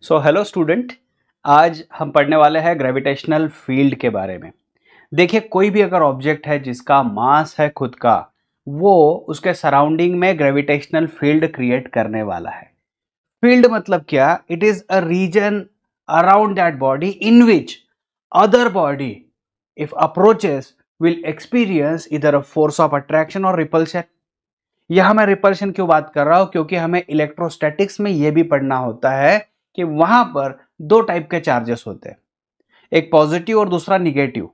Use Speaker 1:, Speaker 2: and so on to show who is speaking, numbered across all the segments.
Speaker 1: Hello student. आज हम पढ़ने वाले हैं ग्रेविटेशनल फील्ड के बारे में। देखिए, कोई भी अगर ऑब्जेक्ट है जिसका मास है खुद का, वो उसके सराउंडिंग में ग्रेविटेशनल फील्ड क्रिएट करने वाला है। फील्ड मतलब क्या? It is a region around that body in which other body if approaches will experience इधर अ फोर्स ऑफ अट्रैक्शन और रिपल्शन। यहां मैं रिपल्शन क्यों बात कर रहा हूं? क्योंकि हमें इलेक्ट्रोस्टैटिक्स में यह भी पढ़ना होता है कि वहां पर दो टाइप के चार्जेस होते हैं, एक पॉजिटिव और दूसरा निगेटिव।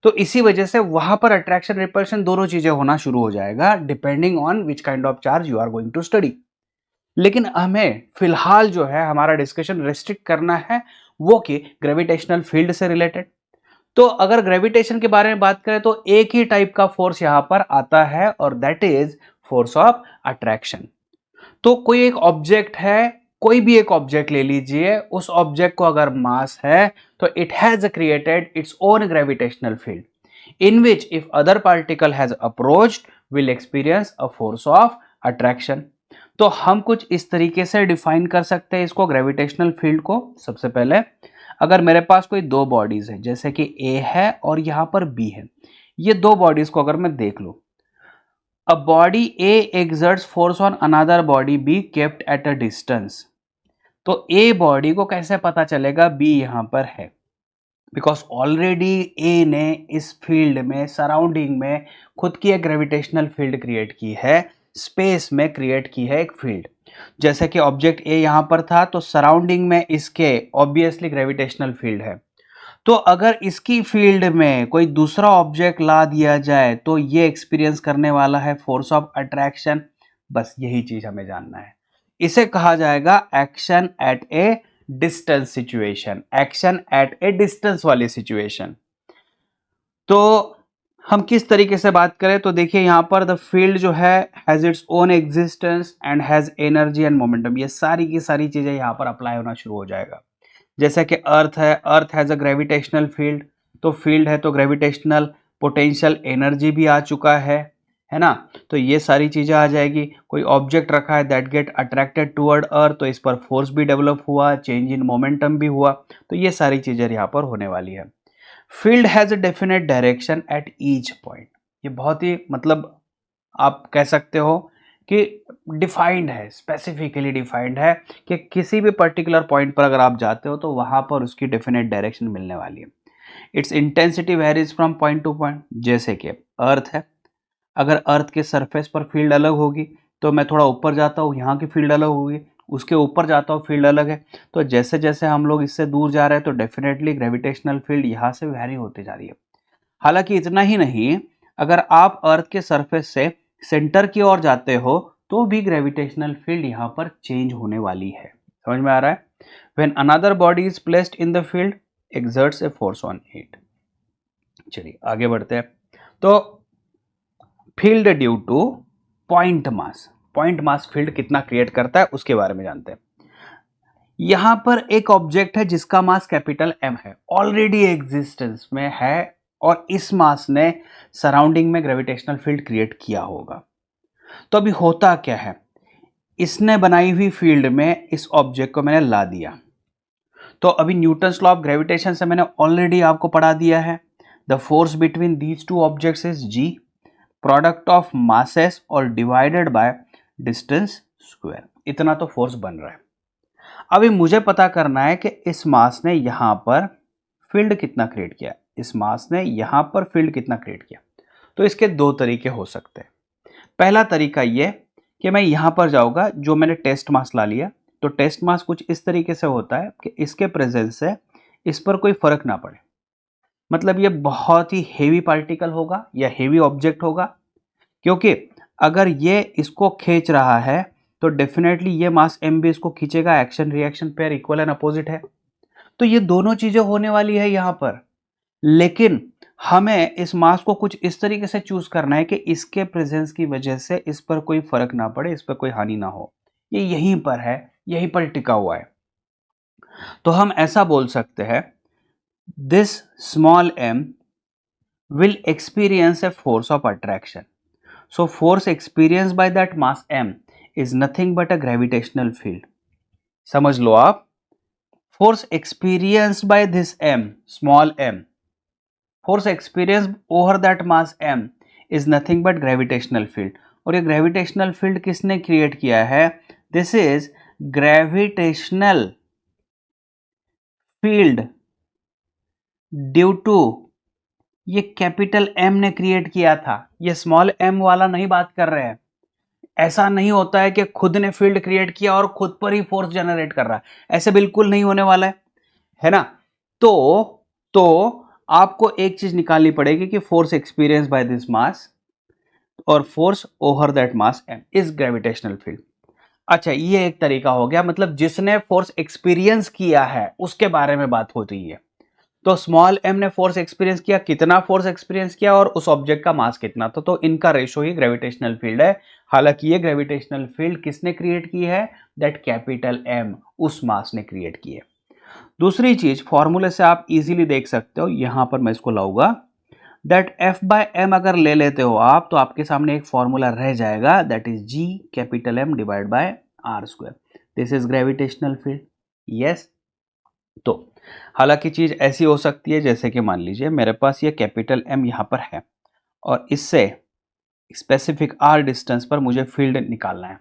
Speaker 1: तो इसी वजह से वहां पर अट्रैक्शन रिपल्शन दोनों चीजें होना शुरू हो जाएगा depending on which kind of charge you are going to study. लेकिन हमें फिलहाल जो है हमारा डिस्कशन रेस्ट्रिक्ट करना है वो कि ग्रेविटेशनल फील्ड से रिलेटेड। तो अगर ग्रेविटेशन के बारे में बात करें तो एक ही टाइप का फोर्स यहां पर आता है और that is force of attraction. तो कोई एक ऑब्जेक्ट है, कोई भी एक ऑब्जेक्ट ले लीजिए, उस ऑब्जेक्ट को अगर मास है तो it has created its own gravitational field in which if other particle has approached will experience a force of attraction. तो हम कुछ इस तरीके से डिफाइन कर सकते हैं इसको, ग्रेविटेशनल फील्ड को। सबसे पहले, अगर मेरे पास कोई दो बॉडीज है जैसे कि ए है और यहां पर बी है, ये दो बॉडीज को अगर मैं देख लूं, a body A exerts force on another body B kept at a distance। तो A बॉडी को कैसे पता चलेगा B यहां पर है? बिकॉज ऑलरेडी A ने इस फील्ड में, सराउंडिंग में खुद की एक ग्रेविटेशनल फील्ड क्रिएट की है, स्पेस में क्रिएट की है एक फील्ड। जैसे कि ऑब्जेक्ट A यहां पर था तो सराउंडिंग में इसके ऑब्वियसली ग्रेविटेशनल फील्ड है। तो अगर इसकी फील्ड में कोई दूसरा ऑब्जेक्ट ला दिया जाए तो ये एक्सपीरियंस करने वाला है फोर्स ऑफ अट्रैक्शन। बस यही चीज हमें जानना है। इसे कहा जाएगा action at A distance situation, action at A distance वाली सिचुएशन। तो हम किस तरीके से बात करें तो देखिए, यहां पर द फील्ड जो है has its own existence and has energy and momentum. ये सारी की सारी चीजें यहां पर अप्लाई होना शुरू हो जाएगा। जैसे कि अर्थ है, Earth has a gravitational field, तो फील्ड है तो ग्रेविटेशनल पोटेंशियल एनर्जी भी आ चुका है ना। तो ये सारी चीजें आ जाएगी। कोई ऑब्जेक्ट रखा है दैट गेट अट्रैक्टेड टुवर्ड अर्थ, तो इस पर फोर्स भी डेवलप हुआ, चेंज इन मोमेंटम भी हुआ। तो ये सारी चीजें यहाँ पर होने वाली है। Field has a definite direction at each point. ये बहुत ही मतलब आप कह सकते हो कि डिफाइंड है, स्पेसिफिकली डिफाइंड है कि किसी भी पर्टिकुलर पॉइंट पर अगर आप जाते हो तो वहां पर उसकी डेफिनेट डायरेक्शन मिलने वाली है। It's intensity varies from point two point. जैसे कि अर्थ है, अगर अर्थ के सरफेस पर फील्ड अलग होगी तो मैं थोड़ा ऊपर जाता हूँ, यहाँ की फील्ड अलग होगी, उसके ऊपर जाता हूँ, फील्ड अलग है। तो जैसे जैसे हम लोग इससे दूर जा रहे हैं तो डेफिनेटली ग्रेविटेशनल फील्ड यहाँ से वैरी होती जा रही है। हालांकि इतना ही नहीं, अगर आप अर्थ के सरफेस से सेंटर की ओर जाते हो तो भी ग्रेविटेशनल फील्ड यहां पर चेंज होने वाली है। समझ में आ रहा है? When another body is placed in the field exerts a force on it. चलिए आगे बढ़ते हैं। तो field due two point mass, point mass field कितना क्रिएट करता है उसके बारे में जानते हैं। यहां पर एक ऑब्जेक्ट है जिसका मास कैपिटल एम है, ऑलरेडी एग्जिस्टेंस में है, और इस मास ने सराउंडिंग में ग्रेविटेशनल फील्ड क्रिएट किया होगा। तो अभी होता क्या है, इसने बनाई हुई फील्ड में इस ऑब्जेक्ट को मैंने ला दिया। तो अभी न्यूटन्स लॉ ऑफ ग्रेविटेशन से मैंने ऑलरेडी आपको पढ़ा दिया है, the force between these two objects is G, product of masses और डिवाइडेड बाय डिस्टेंस स्क्वायर। इतना तो फोर्स बन रहा है। अभी मुझे पता करना है कि इस मास ने यहां पर फील्ड कितना क्रिएट किया, इस मास ने यहां पर फील्ड कितना क्रिएट किया। तो इसके दो तरीके हो सकते हैं। पहला तरीका यह कि मैं यहां पर जाऊंगा, जो मैंने टेस्ट मास ला लिया, तो टेस्ट मास कुछ इस तरीके से होता है कि इसके प्रेजेंस से इस पर कोई फर्क ना पड़े। मतलब ये बहुत ही हेवी पार्टिकल होगा या हेवी ऑब्जेक्ट होगा, क्योंकि अगर ये इसको खींच रहा है तो डेफिनेटली ये मास एम भी इसको खींचेगा। Action reaction pair equal and opposite है, तो ये दोनों चीजें होने वाली है यहां पर। लेकिन हमें इस मास को कुछ इस तरीके से चूज करना है कि इसके प्रेजेंस की वजह से इस पर कोई फर्क ना पड़े, इस पर कोई हानि ना हो। ये यहीं पर है, यहीं पर टिका हुआ है। तो हम ऐसा बोल सकते हैं, this small M will experience a force of attraction. So force experience by that mass M is nothing but a gravitational field. समझ लो आप, force experienced by this m, small m, force experienced over that mass m is nothing but gravitational field. और ये gravitational field किसने create किया है? This is gravitational field due to, ये capital M ने क्रिएट किया था, ये स्मॉल एम वाला नहीं बात कर रहे हैं। ऐसा नहीं होता है कि खुद ने फील्ड क्रिएट किया और खुद पर ही फोर्स जनरेट कर रहा है, ऐसे बिल्कुल नहीं होने वाला है ना। तो आपको एक चीज निकालनी पड़ेगी कि force experience by this mass और force over that mass M is gravitational field. अच्छा, ये एक तरीका हो गया, मतलब जिसने फोर्स एक्सपीरियंस किया है उसके बारे में बात हो रही है। तो स्मॉल एम ने फोर्स एक्सपीरियंस किया, कितना फोर्स एक्सपीरियंस किया और उस ऑब्जेक्ट का मास कितना था, तो इनका रेशो ही ग्रेविटेशनल फील्ड है। हालांकि ये ग्रेविटेशनल फील्ड किसने क्रिएट की है? दैट कैपिटल एम, उस मास ने क्रिएट की है। दूसरी चीज, फॉर्मूले से आप इजीली देख सकते हो, यहां पर मैं इसको लाऊंगा, दैट एफ बाय एम अगर ले लेते हो आप तो आपके सामने एक फॉर्मूला रह जाएगा, that is G capital M divide by R square. This is gravitational field. Yes, तो हालांकि चीज ऐसी हो सकती है जैसे कि मान लीजिए मेरे पास ये कैपिटल एम यहां पर है और इससे स्पेसिफिक आर डिस्टेंस पर मुझे फील्ड निकालना है,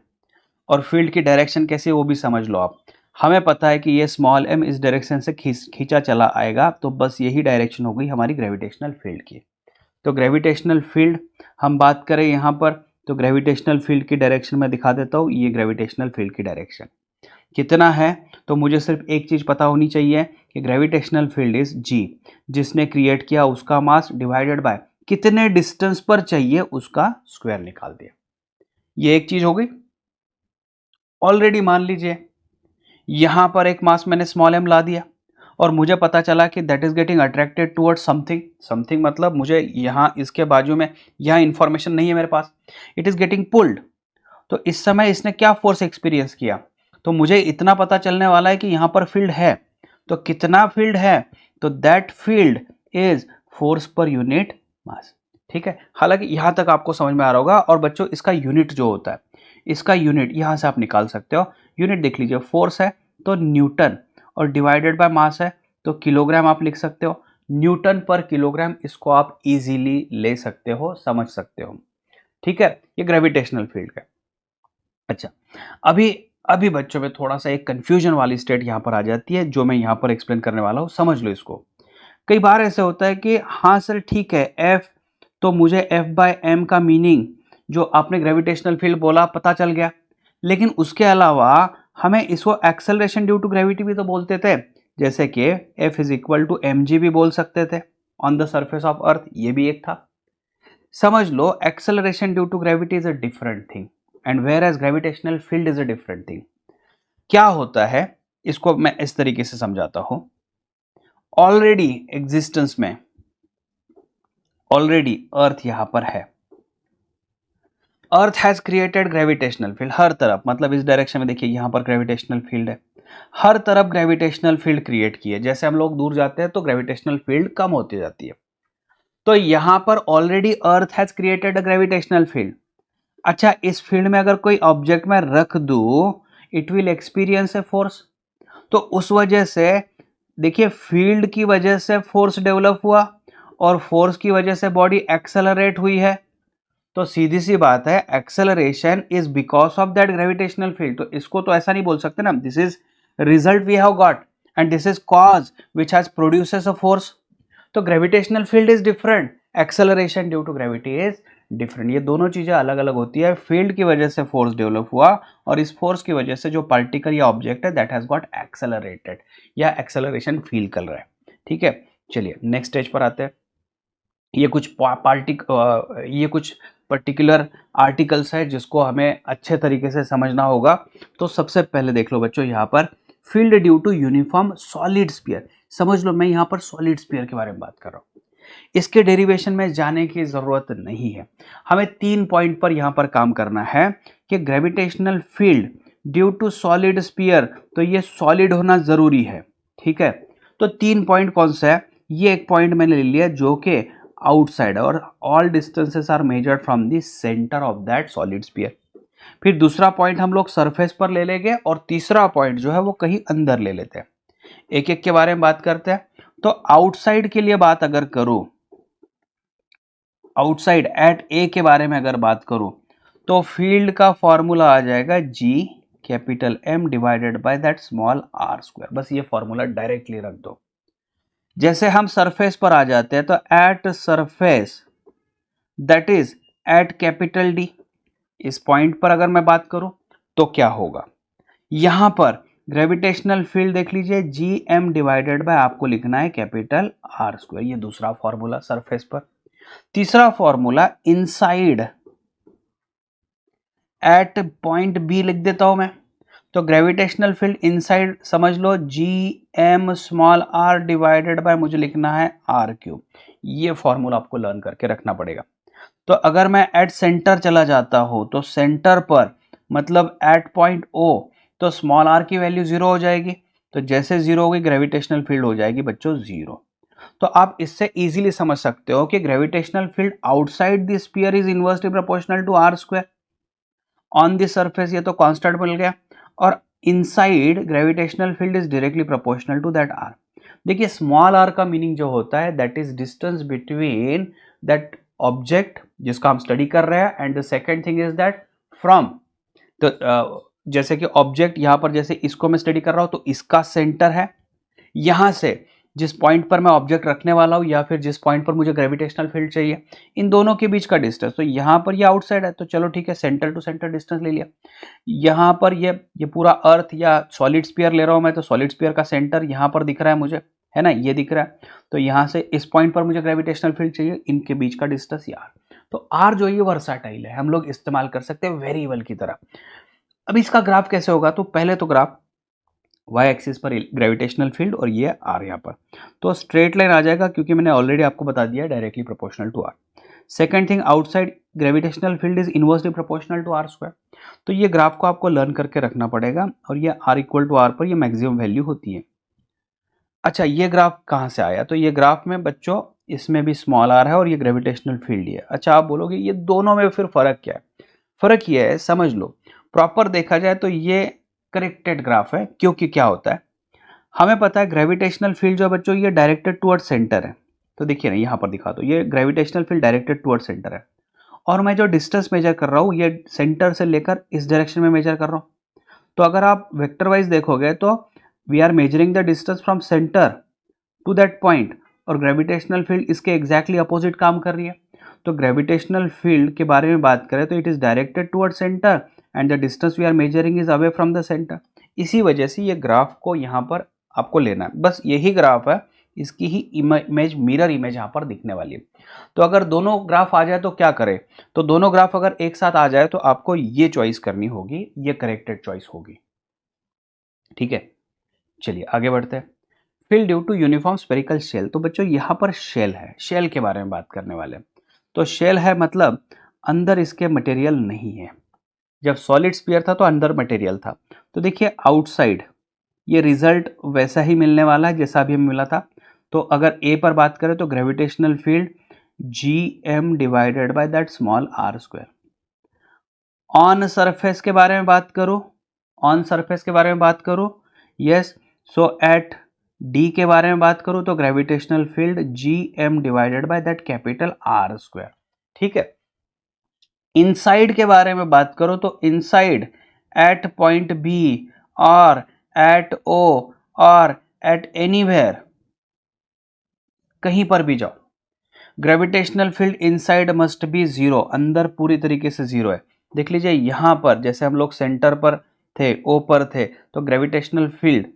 Speaker 1: और फील्ड की डायरेक्शन कैसी है वो भी समझ लो आप। हमें पता है कि ये स्मॉल एम इस डायरेक्शन से खींचा चला आएगा, तो बस यही डायरेक्शन हो गई हमारी ग्रेविटेशनल फील्ड की। तो ग्रेविटेशनल फील्ड हम बात करें यहाँ पर, तो ग्रेविटेशनल फील्ड की डायरेक्शन मैं दिखा देता हूँ, ये ग्रेविटेशनल फील्ड की डायरेक्शन कितना है, तो मुझे सिर्फ एक चीज पता होनी चाहिए कि ग्रेविटेशनल फील्ड इज जी, जिसने क्रिएट किया उसका मास डिवाइडेड बाय कितने डिस्टेंस पर चाहिए उसका स्क्वायर निकाल दिया। ये एक चीज हो गई। ऑलरेडी मान लीजिए यहां पर एक मास मैंने स्मॉल एम ला दिया और मुझे पता चला कि that is getting attracted towards something, something मतलब मुझे यहां इसके बाजू में यहां इंफॉर्मेशन नहीं है मेरे पास, इट इज गेटिंग पुल्ड। तो इस समय इसने क्या फोर्स एक्सपीरियंस किया, तो मुझे इतना पता चलने वाला है कि यहां पर फील्ड है, तो कितना फील्ड है, तो दैट फील्ड इज फोर्स पर यूनिट मास। ठीक है, हालांकि यहां तक आपको समझ में आ रहा होगा। और बच्चों इसका यूनिट जो होता है, इसका यूनिट यहां से आप निकाल सकते हो। यूनिट देख लीजिए, फोर्स है तो न्यूटन और डिवाइडेड बाय मास है तो किलोग्राम आप लिख सकते हो, न्यूटन पर किलोग्राम, इसको आप इजीली ले सकते हो, समझ सकते हो। ठीक है, ये ग्रेविटेशनल फील्ड है। अच्छा, अभी अभी बच्चों में थोड़ा सा एक कंफ्यूजन वाली स्टेट यहां पर आ जाती है, जो मैं यहां पर एक्सप्लेन करने वाला हूं, समझ लो इसको। कई बार ऐसे होता है कि हाँ सर ठीक है एफ, तो मुझे एफ बाय एम का मीनिंग जो आपने ग्रेविटेशनल फील्ड बोला पता चल गया, लेकिन उसके अलावा हमें इसको एक्सेलरेशन ड्यू टू ग्रेविटी भी तो बोलते थे, जैसे कि F is equal to M G भी बोल सकते थे on the surface of Earth, ये भी एक था। समझ लो acceleration due to gravity is a different thing and whereas gravitational field is a different thing. क्या होता है, इसको मैं इस तरीके से समझाता हूं। ऑलरेडी एग्जिस्टेंस में ऑलरेडी अर्थ यहां पर है, Earth has created gravitational field हर तरफ, मतलब इस डायरेक्शन में देखिए यहां पर ग्रेविटेशनल फील्ड है, हर तरफ ग्रेविटेशनल फील्ड क्रिएट की है। जैसे हम लोग दूर जाते हैं तो ग्रेविटेशनल फील्ड कम होती जाती है, तो यहां पर already earth has created a gravitational field. अच्छा, इस फील्ड में अगर कोई ऑब्जेक्ट मैं रख दूं, it will experience a force, तो उस वजह से देखिए फील्ड की वजह से फोर्स डेवलप हुआ और फोर्स की वजह से बॉडी एक्सेलरेट हुई है, तो सीधी सी बात है acceleration is because of that gravitational field. तो इसको तो ऐसा नहीं बोल सकते ना, this is result we have got and this is cause which has produces a force. तो gravitational field is different, acceleration due to gravity is different. ये दोनों चीजें अलग अलग होती है। फील्ड की वजह से फोर्स डेवलप हुआ और इस फोर्स की वजह से जो पार्टिकल या ऑब्जेक्ट है दैट हैज गॉट एक्सेलरेटेड या एक्सेलरेशन फील कर रहा है। ठीक है, चलिए नेक्स्ट स्टेज पर आते हैं। ये कुछ पर्टिकुलर आर्टिकल्स है जिसको हमें अच्छे तरीके से समझना होगा। तो सबसे पहले देख लो बच्चों, यहाँ पर field due to uniform solid sphere. समझ लो मैं यहाँ पर सॉलिड स्फीयर के बारे में बात कर रहा हूँ, इसके डेरिवेशन में जाने की जरूरत नहीं है। हमें 3 पॉइंट पर यहां पर काम करना है कि gravitational field due to solid sphere, तो ये सॉलिड होना जरूरी है। ठीक है, तो 3 पॉइंट कौन सा है, ये एक पॉइंट मैंने ले लिया जो कि आउटसाइड और all distances are measured from the centre of that solid sphere. फिर दूसरा पॉइंट हम लोग सरफेस पर ले लेंगे और तीसरा पॉइंट जो है वो कहीं अंदर ले लेते हैं। एक एक के बारे में बात करते हैं। तो आउटसाइड के लिए बात अगर करूं, आउटसाइड एट ए के बारे में अगर बात करूं, तो फील्ड का फॉर्मूला आ जाएगा G capital M divided by that small are square. बस ये फॉर्मूला डायरेक्टली रख दो। जैसे हम सरफेस पर आ जाते हैं, तो at surface that is at capital D, इस पॉइंट पर अगर मैं बात करूं तो क्या होगा, यहां पर ग्रेविटेशनल फील्ड देख लीजिए, जी एम डिवाइडेड बाय आपको लिखना है कैपिटल आर स्क्वायर। ये दूसरा फॉर्मूला सरफेस पर। तीसरा formula inside at point B लिख देता हूं मैं। तो ग्रेविटेशनल फील्ड इनसाइड समझ लो G M small r divided by मुझे लिखना है आर क्यूब। ये फॉर्मूला आपको लर्न करके रखना पड़ेगा। तो अगर मैं एट सेंटर चला जाता हूं, तो सेंटर पर मतलब एट पॉइंट ओ, तो स्मॉल आर की वैल्यू जीरो हो जाएगी। तो जैसे जीरो होगी ग्रेविटेशनल फील्ड हो जाएगी बच्चों जीरो। तो आप इससे इजीली समझ सकते हो कि gravitational field outside the sphere is inversely proportional to R square. On the surface ये तो कांस्टेंट मिल गया, और inside gravitational field is directly proportional to that R. देखिए स्मॉल आर का मीनिंग जो होता है that is distance between that object जिसका हम स्टडी कर रहे हैं, and the second thing is that from. तो जैसे कि ऑब्जेक्ट यहां पर, जैसे इसको मैं स्टडी कर रहा हूं तो इसका सेंटर है, यहां से जिस पॉइंट पर मैं ऑब्जेक्ट रखने वाला हूं या फिर जिस पॉइंट पर मुझे ग्रेविटेशनल फील्ड चाहिए, इन दोनों के बीच का डिस्टेंस। तो यहां पर ये आउटसाइड है, तो चलो ठीक है, सेंटर टू सेंटर डिस्टेंस ले लिया। यहां पर ये पूरा अर्थ या सॉलिड स्फीयर ले रहा हूं मैं, तो सॉलिड स्फीयर का सेंटर यहां पर दिख रहा है मुझे, है ना, ये दिख रहा है। तो यहां से इस पॉइंट पर मुझे ग्रेविटेशनल फील्ड चाहिए, इनके बीच का डिस्टेंस यार। तो आर जो ये वर्साटाइल है, हम लोग इस्तेमाल कर सकते हैं वेरिएबल की तरह। अब इसका ग्राफ कैसे होगा, तो पहले तो ग्राफ वाई एक्सिस पर ग्रेविटेशनल फील्ड और ये आर यहाँ पर, तो स्ट्रेट लाइन आ जाएगा क्योंकि मैंने ऑलरेडी आपको बता दिया directly proportional to R. Second thing, outside gravitational field is inversely proportional to R square. तो ये ग्राफ को आपको लर्न करके रखना पड़ेगा, और ये आर इक्वल टू आर पर ये मैक्सिमम वैल्यू होती है। अच्छा, ये ग्राफ कहाँ से आया, तो ये ग्राफ में बच्चों इसमें भी स्मॉल आर है और ये ग्रेविटेशनल फील्ड ही है। अच्छा, आप बोलोगे ये दोनों में फिर फर्क क्या है, फर्क ये है, समझ लो। प्रॉपर देखा जाए तो ये करेक्टेड ग्राफ है, क्योंकि क्या होता है, हमें पता है ग्रेविटेशनल फील्ड जो बच्चों ये डायरेक्टेड टुवर्ड सेंटर है। तो देखिए ना यहाँ पर दिखा दो, ये gravitational field directed toward centre है, और मैं जो डिस्टेंस मेजर कर रहा हूँ ये सेंटर से लेकर इस डायरेक्शन में मेजर कर रहा हूँ। तो अगर आप वेक्टर वाइज देखोगे तो we are measuring the distance from centre to that point, और ग्रेविटेशनल फील्ड इसके एग्जैक्टली अपोजिट काम कर रही है। तो ग्रेविटेशनल फील्ड के बारे में बात करें तो it is directed toward centre and the distance we are measuring is away from the centre. इसी वजह से ये ग्राफ को यहाँ पर आपको लेना है, बस यही ग्राफ है, इसकी ही इमेज, मिरर इमेज यहाँ पर दिखने वाली है। तो अगर दोनों ग्राफ आ जाए तो क्या करें, तो दोनों ग्राफ अगर एक साथ आ जाए तो आपको ये चॉइस करनी होगी, ये करेक्टेड चॉइस होगी। ठीक है, चलिए आगे बढ़ते हैं। Field due to uniform spherical shell. तो बच्चों यहाँ पर शेल है, शेल के बारे में बात करने वाले हैं। तो शेल है मतलब अंदर इसके मटेरियल नहीं है। जब सॉलिड स्फीयर था तो अंदर मटेरियल था। तो देखिए आउटसाइड ये रिजल्ट वैसा ही मिलने वाला है जैसा अभी हमें मिला था। तो अगर ए पर बात करें तो gravitational field G M divided by that small are square. On surface के बारे में बात करूं, ऑन सरफेस के बारे में बात करूं, यस, सो एट डी के बारे में बात करूं तो gravitational field G M divided by that capital R square. ठीक है, इनसाइड के बारे में बात करो तो इनसाइड एट पॉइंट बी और एट ओ और एट एनीवेयर, कहीं पर भी जाओ, gravitational field inside must be zero, अंदर पूरी तरीके से जीरो है। देख लीजिए यहां पर जैसे हम लोग सेंटर पर थे, ओ पर थे, तो ग्रेविटेशनल फील्ड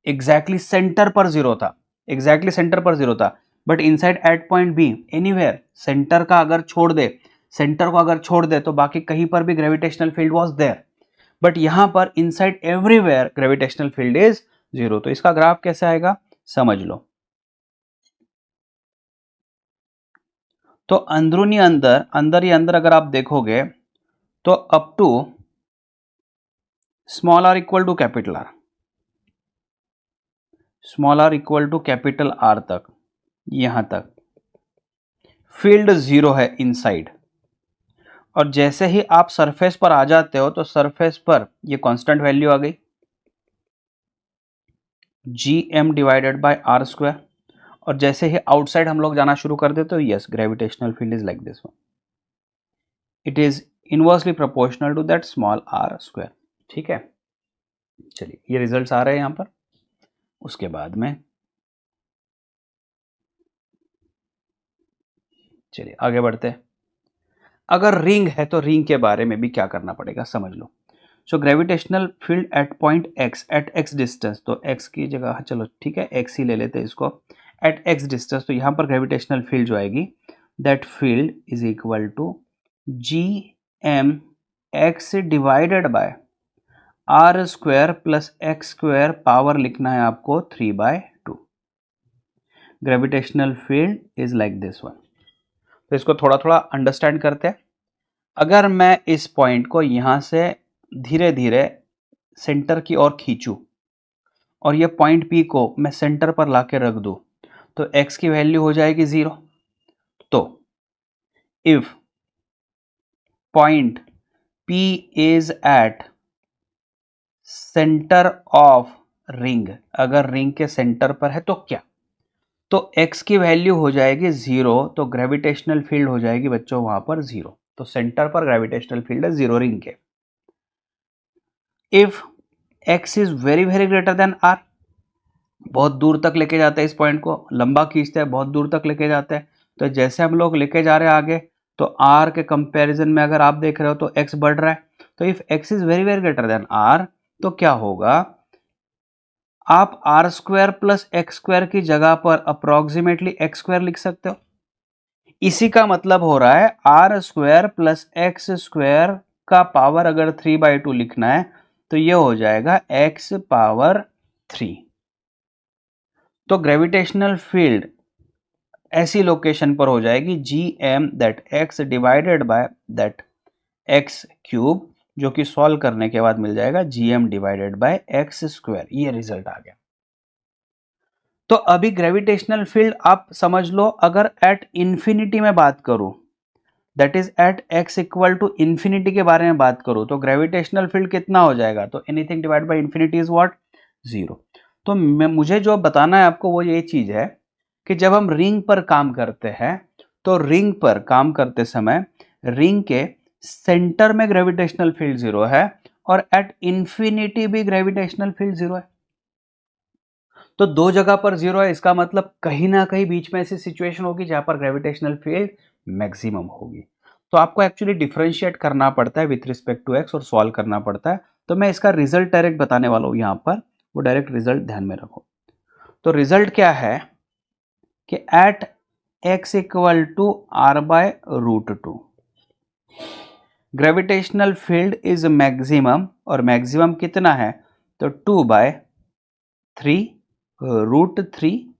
Speaker 1: एग्जैक्टली सेंटर पर जीरो था, एग्जैक्टली सेंटर पर जीरो था। But inside at point B anywhere, centre का अगर छोड़ दे, सेंटर को अगर छोड़ दे तो बाकी कहीं पर भी gravitational field was there. But यहां पर inside everywhere gravitational field is zero. तो इसका ग्राफ कैसे आएगा समझ लो। तो अंदरूनी अंदर, अंदर ही अंदर अगर आप देखोगे तो up to small R equal to capital R, small R equal to capital R तक, यहां तक फील्ड जीरो है इनसाइड। और जैसे ही आप सरफेस पर आ जाते हो तो सरफेस पर ये कांस्टेंट वैल्यू आ गई, G M divided by R square, और जैसे ही आउटसाइड हम लोग जाना शुरू कर देते तो yes gravitational field is like this one, it is inversely proportional to that small are square. ठीक है, चलिए ये रिजल्ट्स आ रहे हैं यहां पर। उसके बाद में चलिए आगे बढ़ते हैं। अगर रिंग है तो रिंग के बारे में भी क्या करना पड़ेगा समझ लो। So gravitational field at point X, at X distance, तो एक्स की जगह चलो ठीक है एक्स ही ले लेते हैं इसको, एट एक्स डिस्टेंस, तो यहाँ पर ग्रेविटेशनल फील्ड जो आएगी that field is equal to G M X divided by R square plus X square, power लिखना है आपको 3/2। Gravitational field is like this one. तो इसको थोड़ा थोड़ा अंडरस्टैंड करते हैं। अगर मैं इस पॉइंट को यहां से धीरे धीरे सेंटर की ओर खींचूं और ये पॉइंट पी को मैं सेंटर पर लाके रख दूं तो x की वैल्यू हो जाएगी 0। तो if point p is at centre of ring, अगर रिंग के सेंटर पर है तो क्या, तो x की वैल्यू हो जाएगी 0, तो ग्रेविटेशनल फील्ड हो जाएगी बच्चों वहां पर 0। तो सेंटर पर ग्रेविटेशनल फील्ड है 0 रिंग के। If x is very very greater than r, बहुत दूर तक लेके जाते हैं इस पॉइंट को, लंबा खींचते हैं बहुत दूर तक लेके जाते हैं, तो जैसे हम लोग लेके जा रहे हैं आगे तो r के कंपैरिजन में अगर आप देख रहे हो तो x बढ़ रहा है। तो if x is very very greater than r तो क्या होगा, आप R square plus X square की जगह पर अप्रोक्सीमेटली एक्स स्क्वायर लिख सकते हो। इसी का मतलब हो रहा है R square plus X square का पावर अगर 3/2 लिखना है तो ये हो जाएगा x पावर 3। तो ग्रेविटेशनल फील्ड ऐसी लोकेशन पर हो जाएगी G M that X divided by that X cube, जो कि सॉल्व करने के बाद मिल जाएगा G M divided by X square. ये रिजल्ट आ गया। तो अभी ग्रेविटेशनल फील्ड आप समझ लो, अगर एट इंफिनिटी में बात करूं that is at X equal to infinity के बारे में बात करूं तो ग्रेविटेशनल फील्ड कितना हो जाएगा, तो anything divide by infinity is what 0। तो मुझे जो बताना है आपको वो ये चीज है कि जब हम रिंग पर काम करते हैं तो रिंग पर काम करते समय रिंग के सेंटर में ग्रेविटेशनल फील्ड 0 है और एट इंफिनिटी भी ग्रेविटेशनल फील्ड 0 है। तो दो जगह पर 0 है, इसका मतलब कहीं ना कहीं बीच में ऐसी सिचुएशन होगी जहां पर ग्रेविटेशनल फील्ड मैक्सिमम होगी। तो आपको एक्चुअली डिफरेंशिएट करना पड़ता है विथ रिस्पेक्ट टू एक्स और सॉल्व करना पड़ता है। तो मैं इसका रिजल्ट डायरेक्ट बताने वाला हूं यहां पर, वो डायरेक्ट रिजल्ट ध्यान में रखो। तो रिजल्ट क्या है कि at X equal to r/√2 gravitational field is maximum, और मैक्सिमम कितना है तो 2/3√3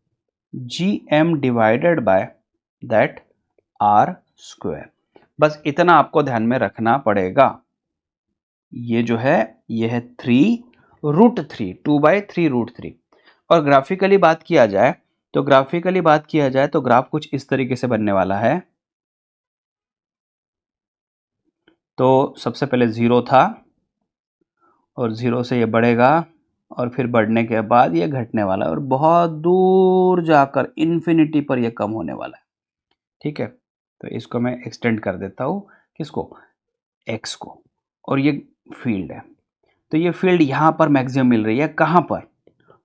Speaker 1: gm divided by that r square. बस इतना आपको ध्यान में रखना पड़ेगा। ये जो है ये है 3√3, 2/3√3। और ग्राफिकली बात किया जाए तो ग्राफ कुछ इस तरीके से बनने वाला है। तो सबसे पहले 0 था और 0 से ये बढ़ेगा और फिर बढ़ने के बाद ये घटने वाला है और बहुत दूर जाकर इन्फिनिटी पर ये कम होने वाला है। ठीक है, तो इसको मैं एक्सटेंड कर देता हूँ, किसको, x को। और ये फील्ड है, तो ये फील्ड यहाँ पर मैक्सिमम मिल रही है कहाँ पर,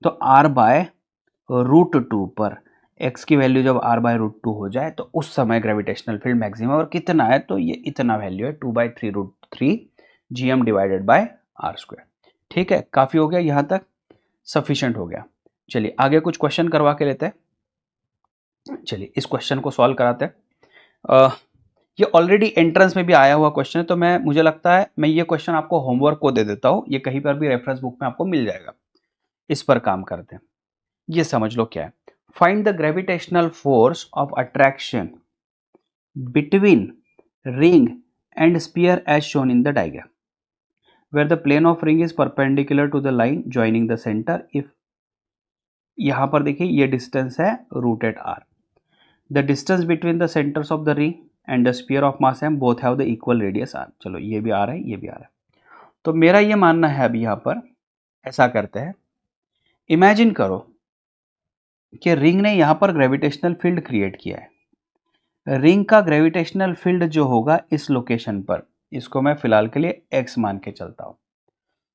Speaker 1: तो r/√2 पर। x की वैल्यू जब r/√2 हो जाए तो उस समय ग्रेविटेशनल फील्ड मैक्सिमम, और कितना है तो ये इतना वैल्यू है 2/3√3 gm divided by r square. ठीक है, काफी हो गया यहाँ तक, सफिशिएंट हो गया। चलिए आगे कुछ क्वेश्चन करवा के लेते हैं। चलिए इस क्वेश्चन को सॉल्व कराते हैं। ये ऑलरेडी एंट्रेंस में भी आया हुआ क्वेश्चन है, तो मुझे लगता है मैं ये क्वेश्चन आपको होमवर्क को दे देता हूँ, ये कहीं पर भी रेफरेंस बुक में आपको मिल जाएगा। इस पर काम करते हैं। ये समझ लो क्या है, find the gravitational force of attraction between ring and sphere as shown in the diagram where the plane of ring is perpendicular to the line joining the centre. If यहां पर देखिए ये डिस्टेंस है √r, the distance between the centres of the ring and the sphere of mass m both have the equal radius r। चलो ये भी आ रहा है, ये भी आ रहा है। तो मेरा ये मानना है अभी यहाँ पर ऐसा करते हैं, इमेजिन करो कि रिंग ने यहां पर ग्रेविटेशनल फील्ड क्रिएट किया है। रिंग का ग्रेविटेशनल फील्ड जो होगा इस लोकेशन पर, इसको मैं फिलहाल के लिए x मान के चलता हूं।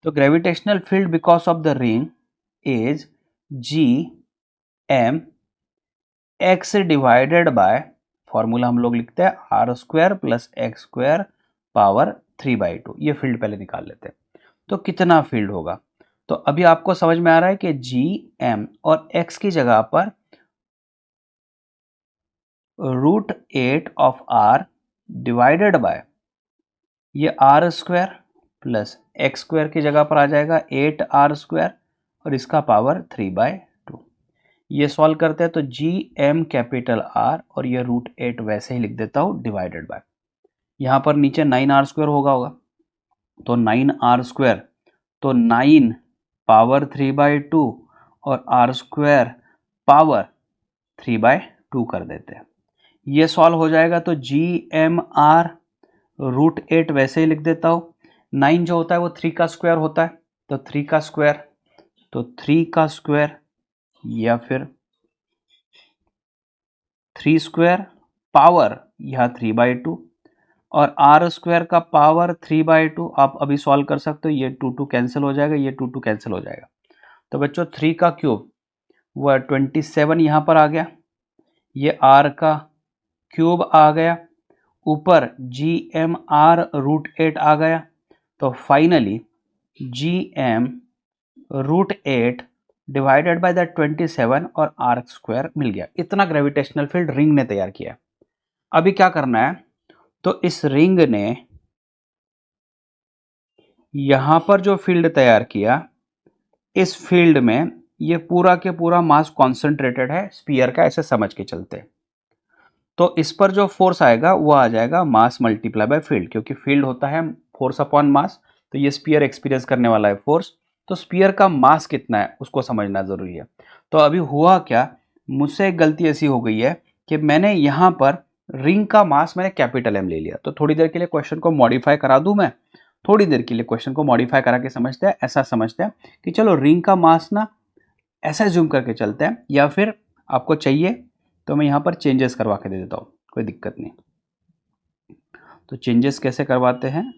Speaker 1: तो gravitational field because of the ring is G M X divided by, formula हम लोग लिखते हैं R square plus X square power 3/2। ये फील्ड पहले निकाल लेते हैं। तो कितना फील्ड होगा? तो अभी आपको समझ में आ रहा है कि जी एम और एक्स की जगह पर √8 ऑफ आर डिवाइडेड बाय ये R square plus X square की जगह पर आ जाएगा 8r² और इसका पावर 3/2। ये सॉल्व करते हैं तो जी एम कैपिटल आर और ये √8 वैसे ही लिख देता हूं डिवाइडेड बाय, यहां पर नीचे 9r² होगा तो 9r², तो 9 पावर 3/2 और r² पावर 3/2 कर देते हैं। ये सॉल्व हो जाएगा तो जी एम आर √8 वैसे ही लिख देता हूं। 9 जो होता है वो 3 का स्क्वायर होता है, तो 3 का स्क्वायर, तो 3 का स्क्वायर या फिर 3 स्क्वायर पावर यह 3/2 और r² का पावर 3/2। आप अभी सॉल्व कर सकते हो, ये 2 कैंसिल हो जाएगा, ये 2 कैंसिल हो जाएगा। तो बच्चों 3 का क्यूब वह 27 यहां पर आ गया, ये r का क्यूब आ गया, ऊपर जी एम आर √8 आ गया, तो finally G M √8 divided by the 27 और r² मिल गया। इतना ग्रेविटेशनल फील्ड रिंग ने तैयार किया। अभी क्या करना है, तो इस रिंग ने यहां पर जो फील्ड तैयार किया, इस फील्ड में ये पूरा के पूरा मास कॉन्सेंट्रेटेड है स्फीयर का, ऐसे समझ के चलते हैं। तो इस पर जो फोर्स आएगा वो आ जाएगा मास मल्टीप्लाई बाय फील्ड, क्योंकि फील्ड होता है फोर्स अपॉन मास, तो ये स्फीयर एक्सपीरियंस करने वाला है फोर्स। तो स्फीयर का मास कितना है उसको समझना जरूरी है। तो अभी हुआ क्या, मुझसे एक गलती ऐसी हो गई है कि मैंने यहाँ पर रिंग का मास मैंने कैपिटल एम ले लिया। तो थोड़ी देर के लिए क्वेश्चन को मॉडिफाई करा दूं मैं, थोड़ी देर के लिए क्वेश्चन को मॉडिफाई करा के समझते हैं। ऐसा समझते हैं कि चलो रिंग का मास ना ऐसा जूम करके चलते हैं, या फिर आपको चाहिए तो मैं यहाँ पर चेंजेस करवा के दे देता हूँ, कोई दिक्कत नहीं। तो चेंजेस कैसे करवाते हैं,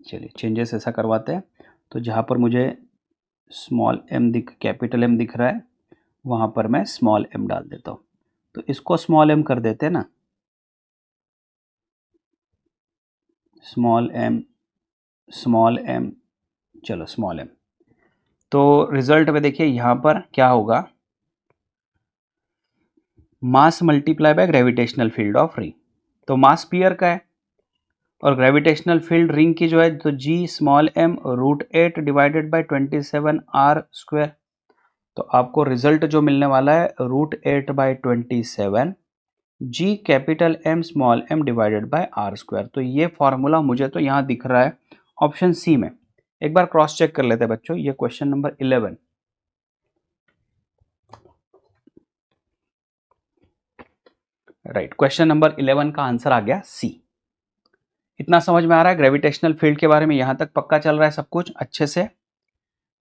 Speaker 1: चलिए चेंजेस ऐसा करवाते हैं। तो जहाँ पर मुझे स्मॉल एम कैपिटल एम दिख रहा है वहाँ पर मैं स्मॉल एम डाल देता हूँ। तो इसको स्मॉल एम कर देते हैं ना, स्मॉल एम, चलो स्मॉल एम। तो रिजल्ट में देखिए यहाँ पर क्या होगा, मास multiply by gravitational field of ring. तो मास स्फीयर का है और ग्रेविटेशनल फील्ड रिंग की जो है, तो G small m √8 divided by 27r²। तो आपको रिजल्ट जो मिलने वाला है √8/27 G capital M small m divided by r²। तो ये फॉर्मूला मुझे तो यहाँ दिख रहा है ऑप्शन सी में। एक बार क्रॉस चेक कर लेते हैं बच्चों, ये question number 11, right, question number 11 का आंसर आ गया सी। इतना समझ में आ रहा है ग्रेविटेशनल फील्ड के बारे में, यहां तक पक्का चल रहा है सब कुछ अच्छे से।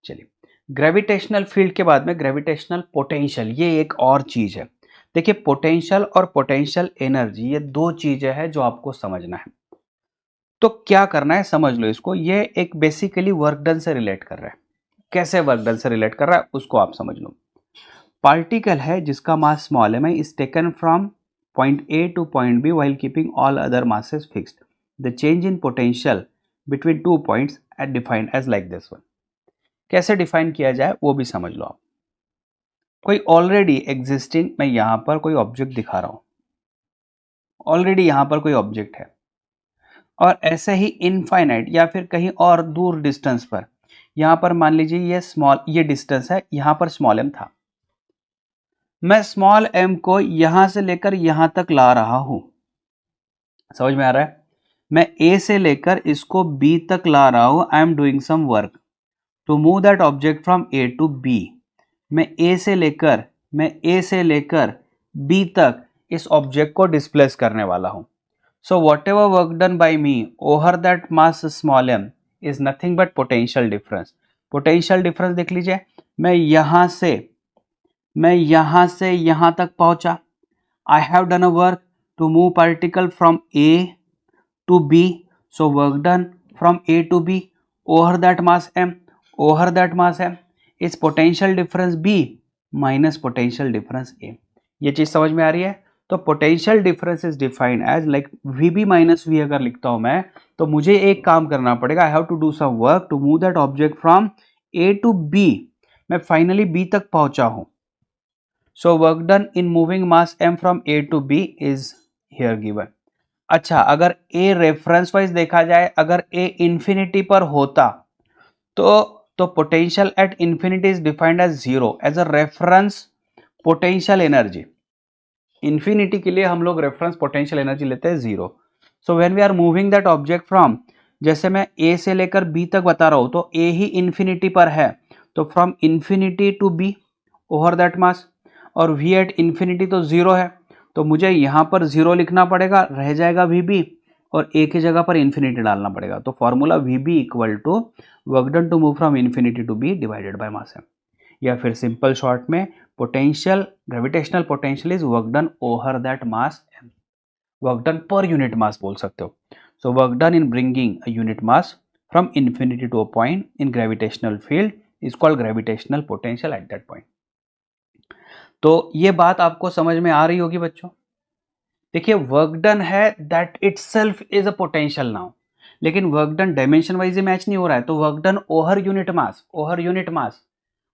Speaker 1: चलिए ग्रेविटेशनल फील्ड के बाद में ग्रेविटेशनल पोटेंशियल, ये एक और चीज है। देखिए पोटेंशियल और पोटेंशियल एनर्जी ये दो चीजें हैं जो आपको समझना है। तो क्या करना है समझ लो इसको, ये एक बेसिकली वर्क डन से रिलेट कर रहा है। कैसे वर्क डन से रिलेट कर रहा है उसको आप समझ लो। पार्टिकल है जिसका मास स्मॉल एम है, is taken from point A to point B while keeping all other masses fixed. The change in potential between 2 points at defined as like this one. कैसे डिफाइन किया जाए वो भी समझ लो आप। कोई ऑलरेडी एग्जिस्टिंग, मैं यहां पर कोई ऑब्जेक्ट दिखा रहा हूं, ऑलरेडी यहां पर कोई ऑब्जेक्ट है, और ऐसे ही इनफाइनाइट या फिर कहीं और दूर डिस्टेंस पर, यहां पर मान लीजिए ये स्मॉल, ये डिस्टेंस है, यहां पर स्मॉल एम था, मैं स्मॉल एम को यहां से लेकर यहां तक ला रहा हूं। समझ में आ रहा है, मैं ए से लेकर इसको बी तक ला रहा हूं। I am doing some work to move that object from A to B. मैं ए से लेकर बी तक इस ऑब्जेक्ट को डिस्प्लेस करने वाला हूं। So whatever work done by me over that mass small M is nothing but potential difference. Potential difference देख लीजिए, मैं यहां से यहां तक पहुंचा, I have done a work to move particle from A to B, so work done from A to B over that mass m, over that mass m is potential difference b minus potential difference a। ये चीज समझ में आ रही है? तो potential difference is defined as like vb minus v। अगर लिखता हूं मैं तो मुझे एक काम करना पड़ेगा, I have to do some work to move that object from a to b। मैं फाइनली b तक पहुंचा हूं, so work done in moving mass m from a to b is here given. अच्छा, अगर a रेफरेंस वाइज देखा जाए, अगर a infinity पर होता तो potential at infinity is defined as zero as a reference potential energy. Infinity के लिए हम लोग रेफरेंस पोटेंशियल एनर्जी लेते हैं zero. So when we are moving that object from, जैसे मैं a से लेकर b तक बता रहा हूं तो a ही इंफिनिटी पर है, तो from infinity to b over that mass, और v एट इंफिनिटी तो जीरो है, तो मुझे यहां पर जीरो लिखना पड़ेगा, रह जाएगा vb और a की जगह पर इंफिनिटी डालना पड़ेगा। तो formula vb equal to work done to move from infinity to b divided by mass m, या फिर सिंपल शॉर्ट में potential, gravitational potential is work done over that mass m, work done per unit mass बोल सकते हो। So work done in bringing a unit mass from infinity to a point in gravitational field is called gravitational potential at that point. तो ये बात आपको समझ में आ रही होगी बच्चों। देखिए वर्क डन है that itself is a potential now, लेकिन work done dimension wise match नहीं हो रहा है, तो work done over unit mass,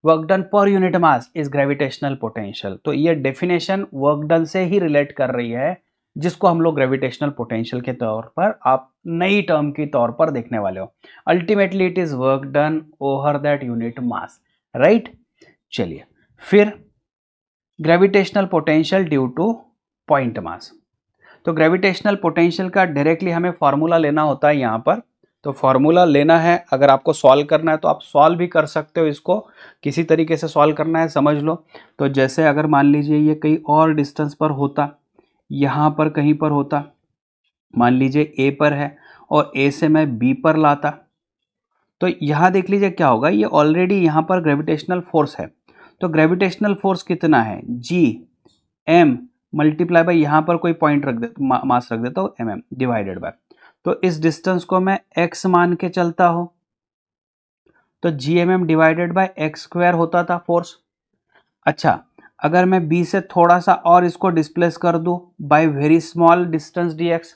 Speaker 1: work done per unit mass is gravitational potential. तो ये डेफिनेशन वर्क डन से ही रिलेट कर रही है, जिसको हम लोग ग्रेविटेशनल पोटेंशियल के तौर पर आप नई टर्म के तौर पर देखने वाले हो। Ultimately it is work done over that unit mass, right. चलिए फिर gravitational potential due two point mass. तो ग्रेविटेशनल पोटेंशियल का डायरेक्टली हमें फॉर्मूला लेना होता है यहाँ पर। तो फॉर्मूला लेना है, अगर आपको सॉल्व करना है तो आप सॉल्व भी कर सकते हो, इसको किसी तरीके से सॉल्व करना है समझ लो। तो जैसे अगर मान लीजिए ये कहीं और डिस्टेंस पर होता, यहाँ पर कहीं पर होता, मान लीजिए ए पर है और ए से मैं बी पर लाता, तो यहाँ देख लीजिए क्या होगा, ये ऑलरेडी यहाँ पर ग्रेविटेशनल फोर्स है। तो ग्रेविटेशनल फोर्स कितना है, जी एम मल्टीप्लाई बाय यहाँ पर कोई पॉइंट रख दे, मास रख देता हूँ mm डिवाइडेड बाय, तो इस डिस्टेंस को मैं x मान के चलता हूं, तो gmm divided by X square होता था फोर्स। अच्छा, अगर मैं b से थोड़ा सा और इसको डिस्प्लेस कर दूं by very small distance dx,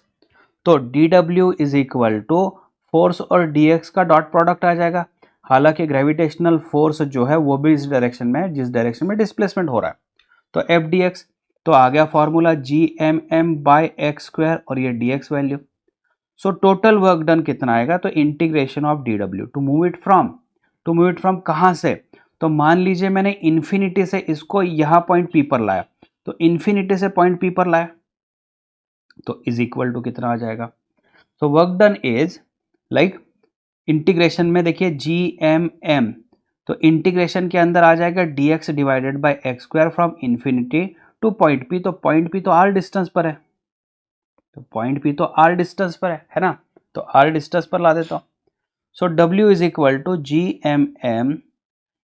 Speaker 1: तो dw is equal to force और dx का डॉट प्रोडक्ट आ जाएगा। हालांकि ग्रेविटेशनल फोर्स जो है वो भी इस डायरेक्शन में है जिस डायरेक्शन में डिस्प्लेसमेंट हो रहा है, तो एफ डी एक्स, तो आ गया formula G M M by X square और ये D X value. So total work done कितना आएगा, तो integration of D W to move it from कहाँ से, तो मान लीजिए मैंने इन्फिनिटी से इसको यहाँ पॉइंट पी पर लाया, तो इन्फिनिटी से पॉइंट पी पर लाया, तो इज इक्वल टू कितना आ जाएगा। तो work done is like integration में देखिए जी एम एम, तो इंटीग्रेशन के अंदर आ जाएगा D x divided by X square from infinity two point P, तो पॉइंट पी तो आर डिस्टेंस पर है, तो पॉइंट पी तो आर डिस्टेंस पर है ना, तो आर डिस्टेंस पर ला देता हूं। So W is equal to G M M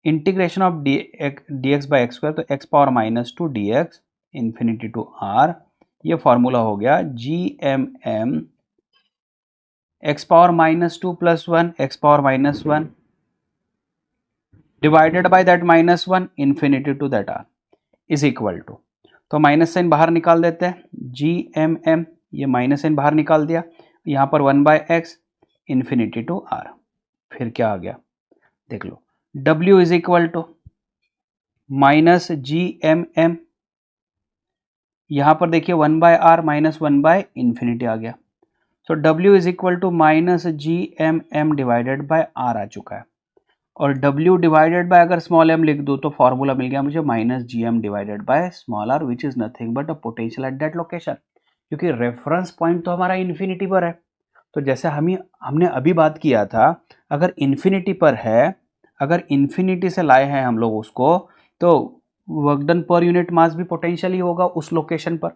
Speaker 1: integration of D X by X square, तो X power minus two D X infinity to R, ये फॉर्मूला हो गया G M M X power minus two plus one X power minus one divided by that minus one infinity to that R is equal to, तो minus sign बाहर निकाल देते हैं, G M M ये minus sign बाहर निकाल दिया, यहाँ पर one by X infinity to R, फिर क्या आ गया देख लो, W is equal to minus G M M, यहाँ पर देखिए one by R minus one by infinity आ गया, so W is equal to minus G M M divided by R आ चुका है, और W डिवाइडेड बाय अगर स्मॉल m लिख दूँ तो फॉर्मूला मिल गया मुझे minus G M divided by small R which is nothing but a potential at that location, क्योंकि रेफरेंस पॉइंट तो हमारा इन्फिनिटी पर है। तो जैसे हमने अभी बात किया था, अगर इन्फिनिटी पर है, अगर इन्फिनिटी से लाए हैं हम लोग उसको, तो वर्क डन पर यूनिट मास भी पोटेंशियल ही होगा उस लोकेशन पर।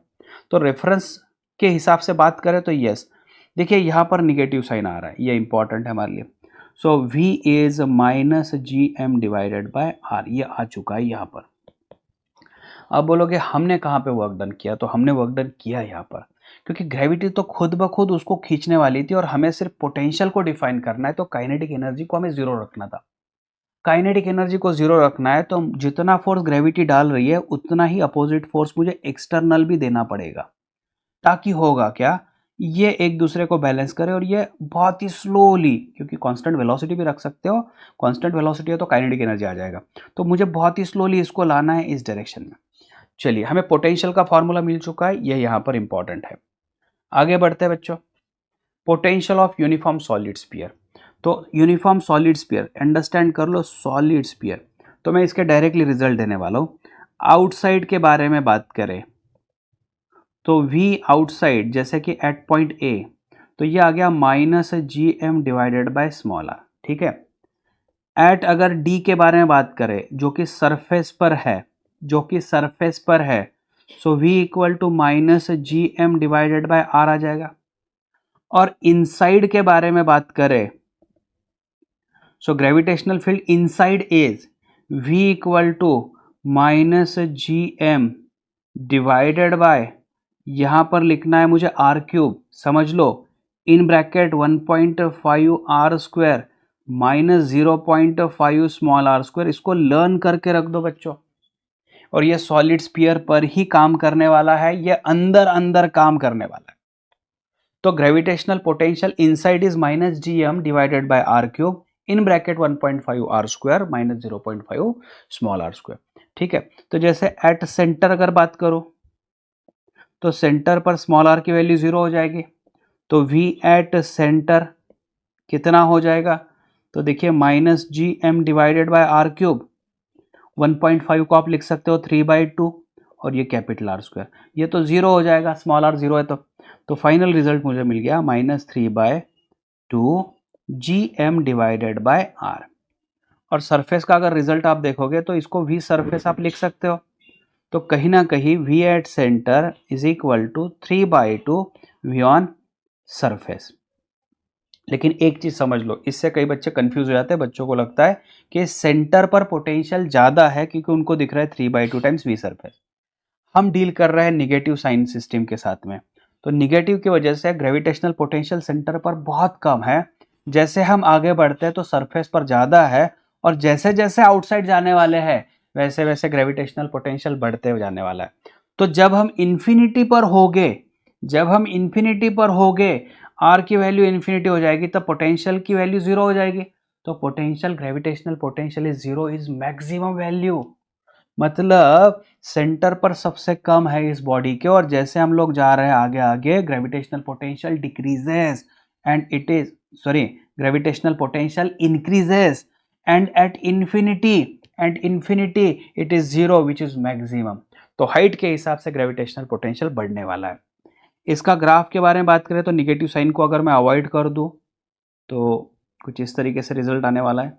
Speaker 1: तो रेफरेंस के हिसाब से बात करें तो यस, देखिए यहाँ पर निगेटिव साइन आ रहा है, ये इंपॉर्टेंट है हमारे लिए। So V is minus G M divided by R, ये आ चुका है यहाँ पर। अब बोलोगे हमने कहाँ पे वर्क डन किया, तो हमने वर्क डन किया यहाँ पर, क्योंकि ग्रेविटी तो खुद ब खुद उसको खींचने वाली थी और हमें सिर्फ पोटेंशियल को डिफाइन करना है, तो काइनेटिक एनर्जी को हमें जीरो रखना था। काइनेटिक एनर्जी को जीरो रखना है तो जितना फोर्स ग्रेविटी डाल रही है उतना ही अपोजिट फोर्स मुझे एक्सटर्नल भी देना पड़ेगा, ताकि होगा क्या, ये एक दूसरे को बैलेंस करे और ये बहुत ही स्लोली, क्योंकि कांस्टेंट वेलोसिटी भी रख सकते हो, कांस्टेंट वेलोसिटी है तो काइनेटिक एनर्जी आ जाएगा, तो मुझे बहुत ही स्लोली इसको लाना है इस डायरेक्शन में। चलिए, हमें पोटेंशियल का फॉर्मूला मिल चुका है, ये यहाँ पर इंपॉर्टेंट है। आगे बढ़ते हैं बच्चों। Potential of uniform solid sphere, तो यूनिफॉर्म सॉलिड स्फीयर अंडरस्टैंड कर लो, सॉलिड स्फीयर, तो मैं इसके डायरेक्टली रिजल्ट देने वाला हूँ। आउटसाइड के बारे में बात करें तो V आउटसाइड जैसे कि एट पॉइंट A, तो ये आ गया minus G M divided by small R, ठीक है। एट अगर D के बारे में बात करें जो कि सरफेस पर है, जो कि सरफेस पर है, so V equal to minus G M divided by R आ जाएगा। और इनसाइड के बारे में बात करें, so gravitational field inside is V equal to minus G M divided by, यहां पर लिखना है मुझे आर क्यूब, समझ लो, in bracket 1.5 R square minus 0.5 small are square, इसको लर्न करके रख दो बच्चों। और ये सॉलिड स्फीयर पर ही काम करने वाला है, ये अंदर अंदर काम करने वाला है। तो gravitational potential inside is minus G M divided by R cube in bracket 1.5 R square minus 0.5 small are square, ठीक है। तो जैसे एट सेंटर अगर बात करो तो सेंटर पर स्मॉल आर की वैल्यू 0 हो जाएगी, तो V एट सेंटर कितना हो जाएगा, तो देखिए minus G M divided by R cube, 1.5 को आप लिख सकते हो 3/2 और ये कैपिटल आर स्क्वायर, ये तो 0 हो जाएगा, स्मॉल आर 0 है तो फाइनल रिजल्ट मुझे मिल गया -3/2 G M divided by R. और सरफेस का अगर रिजल्ट आप देखोगे तो इसको V सरफेस आप लिख सकते हो, तो कहीं ना कहीं V at centre is equal to 3/2 V on surface. लेकिन एक चीज समझ लो, इससे कई बच्चे कंफ्यूज हो जाते हैं, बच्चों को लगता है कि सेंटर पर पोटेंशियल ज्यादा है क्योंकि उनको दिख रहा है 3/2 टाइम्स V सरफेस। हम डील कर रहे हैं निगेटिव साइन सिस्टम के साथ में, तो निगेटिव की वजह से ग्रेविटेशनल पोटेंशियल सेंटर पर बहुत कम है, जैसे हम आगे बढ़ते हैं तो सरफेस पर ज्यादा है, और जैसे जैसे आउटसाइड जाने वाले हैं वैसे वैसे ग्रेविटेशनल पोटेंशियल बढ़ते हुए जाने वाला है। तो जब हम इंफिनिटी पर होंगे, जब हम इंफिनिटी पर होंगे, आर की वैल्यू इंफिनिटी हो जाएगी, तब पोटेंशियल की वैल्यू 0 हो जाएगी, तो potential gravitational potential is 0 is maximum value, मतलब सेंटर पर सबसे कम है इस बॉडी के, और जैसे हम लोग जा रहे हैं आगे आगे gravitational potential decreases and it is gravitational potential increases and at infinity it is 0 which is maximum. तो हाइट के हिसाब से ग्रेविटेशनल पोटेंशियल बढ़ने वाला है। इसका ग्राफ के बारे में बात करें तो निगेटिव साइन को अगर मैं अवॉइड कर दूं तो कुछ इस तरीके से रिजल्ट आने वाला है।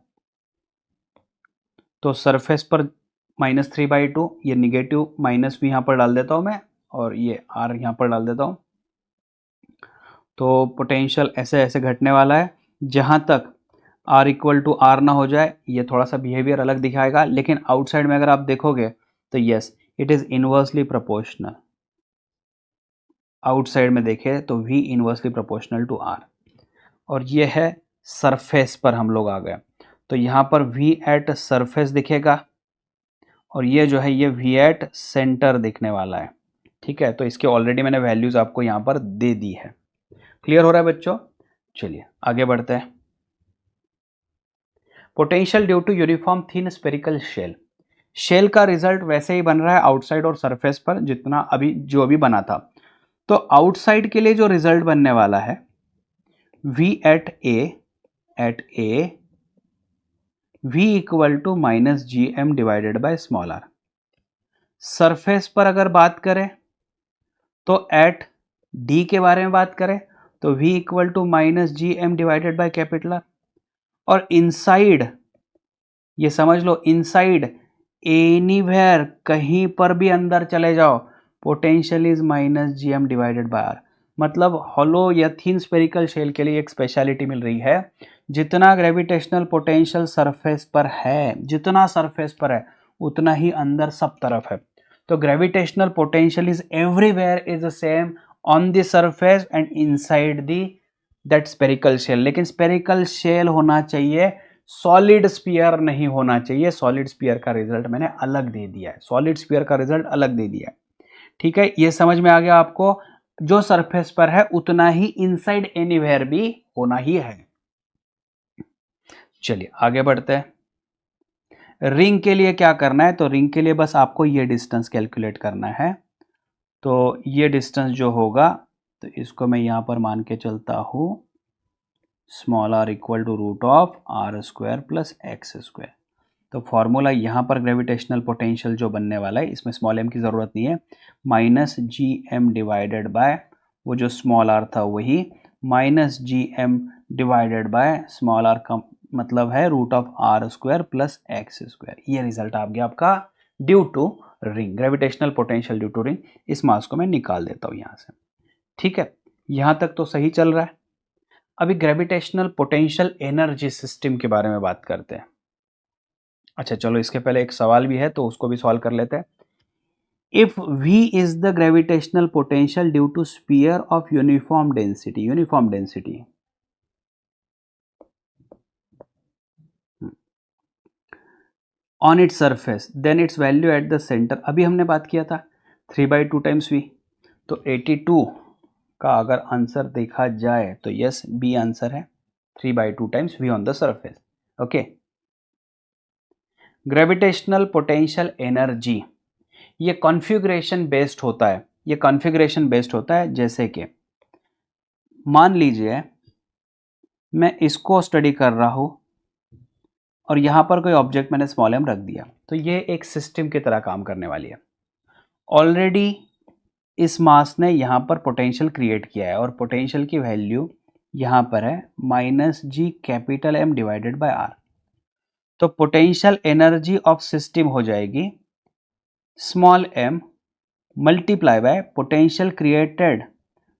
Speaker 1: तो सरफेस पर -3/2, ये निगेटिव माइनस भी यहाँ पर डाल देता हूँ मैं, और ये आर यहाँ पर डाल देता हूँ। तो पोटेंशियल ऐसे ऐसे घटने वाला है जहाँ तक आर इक्वल टू आर ना हो जाए, ये थोड़ा सा बिहेवियर अलग दिखाएगा, लेकिन आउटसाइड में अगर आप देखोगे तो yes it is inversely proportional. Outside में देखें तो V inversely proportional to R, और ये है सरफेस पर हम लोग आ गए, तो यहाँ पर V एट सरफेस दिखेगा, और ये जो है ये V एट सेंटर दिखने वाला है, ठीक है। तो इसके ऑलरेडी मैंने वैल्यूज आपको यहाँ पर दे दी है। क्लियर हो रहा है बच्चों? चलिए आगे बढ़ते हैं। Potential due to uniform thin spherical shell, shell का रिजल्ट वैसे ही बन रहा है आउटसाइड और सरफेस पर जितना अभी जो अभी बना था। तो आउटसाइड के लिए जो रिजल्ट बनने वाला है V at A V equal to minus G M divided by small R. Surface पर अगर बात करें तो एट D के बारे में बात करें तो V equal to minus G M divided by capital R. और इनसाइड ये समझ लो, इनसाइड एनीवेयर कहीं पर भी अंदर चले जाओ potential is minus G M divided by R. मतलब हॉलो या थिन स्पेरिकल शेल के लिए एक स्पेशलिटी मिल रही है जितना ग्रेविटेशनल पोटेंशियल सरफेस पर है, जितना सरफेस पर है उतना ही अंदर सब तरफ है। तो gravitational potential is everywhere is the same on the surface and inside the that spherical shell. लेकिन स्पेरिकल शेल होना चाहिए, सॉलिड स्फीयर नहीं होना चाहिए। सॉलिड स्फीयर का रिजल्ट मैंने अलग दे दिया है, सॉलिड स्फीयर का रिजल्ट अलग दे दिया है। ठीक है, ये समझ में आ गया आपको? जो सरफेस पर है उतना ही इनसाइड एनीवेयर भी होना ही है। चलिए आगे बढ़ते हैं। रिंग के लिए क्या करना है? तो रिंग के लिए बस आपको ये डिस्टेंस कैलकुलेट करना है। तो ये डिस्टेंस जो होगा, तो इसको मैं यहां पर मान के चलता हूं small r equal to root of R square plus X square. तो फॉर्मूला यहाँ पर ग्रेविटेशनल पोटेंशियल जो बनने वाला है, इसमें स्मॉल m की ज़रूरत नहीं है, minus G M divided by वो जो स्मॉल r था वही, minus G M divided by small r का मतलब है root of R square plus X square. ये रिजल्ट आ गया आपका due to ring, gravitational potential due to ring. इस मास को मैं निकाल देता हूँ यहाँ से। ठीक है, यहाँ तक तो सही चल रहा है। अभी ग्रेविटेशनल पोटेंशियल एनर्जी सिस्टम के बारे में बात करते हैं। अच्छा चलो, इसके पहले एक सवाल भी है तो उसको भी सॉल्व कर लेते हैं। If V is the gravitational potential due to sphere of uniform density, uniform density on its surface, then its value at the centre. अभी हमने बात किया था 3/2 टाइम्स V, तो 82 का अगर आंसर देखा जाए तो यस, बी आंसर है, 3/2 times V on the surface. Okay, gravitational potential energy ये कॉन्फ़िगरेशन बेस्ड होता है, ये कॉन्फ़िगरेशन बेस्ड होता है। जैसे कि मान लीजिए मैं इसको स्टडी कर रहा हूं और यहां पर कोई ऑब्जेक्ट मैंने स्मॉल m रख दिया, तो ये एक सिस्टम की तरह काम करने वाली है। ऑलरेडी इस मास ने यहां पर पोटेंशियल क्रिएट किया है और पोटेंशियल की वैल्यू यहां पर है minus G capital M divided by R। तो पोटेंशियल एनर्जी ऑफ सिस्टम हो जाएगी small m multiply by potential created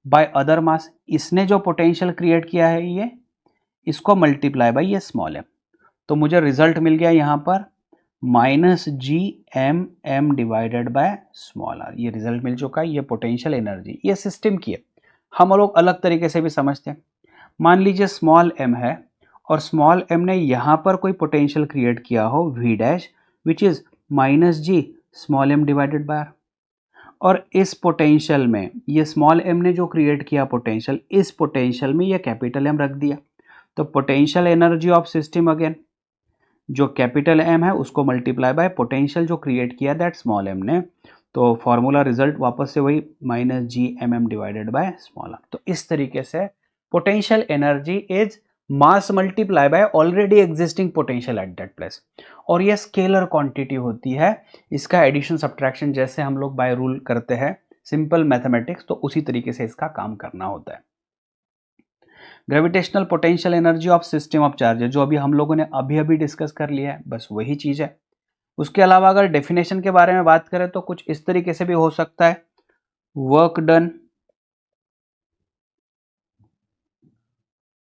Speaker 1: by other mass. इसने जो पोटेंशियल क्रिएट किया है ये, इसको मल्टीप्लाई बाय ये स्मॉल m। तो मुझे रिजल्ट मिल गया यहाँ पर minus G M M divided by small r। ये रिजल्ट मिल चुका है, ये पोटेंशियल एनर्जी ये सिस्टम की है। हम लोग अलग तरीके से भी समझते हैं। मान लीजिए स्मॉल m है और स्मॉल m ने यहाँ पर कोई पोटेंशियल क्रिएट किया हो v dash, which is minus G small m divided by r। और इस पोटेंशियल में ये स्मॉल m ने जो क्रिएट किया पोटेंशियल, इस पोटेंशियल में ये कैपिटल M रख दिया। तो potential energy of system again, जो कैपिटल M है उसको मल्टीप्लाई बाय पोटेंशियल जो क्रिएट किया दैट स्मॉल m ने। तो फॉर्मूला रिजल्ट वापस से वही minus G M M divided by small r। तो इस तरीके से potential energy is mass multiply by already existing potential at that place. और ये स्केलर क्वांटिटी होती है, इसका एडिशन सब्ट्रैक्शन जैसे हम लोग बाय रूल करते हैं सिंपल मैथमेटिक्स, तो उसी तरीके से इसका काम करना होता है। Gravitational potential energy of system of charges जो अभी हम लोगों ने अभी डिस्कस कर लिया है, बस वही चीज है। उसके अलावा अगर डेफिनेशन के बारे में बात करें तो कुछ इस तरीके से भी हो सकता है, work done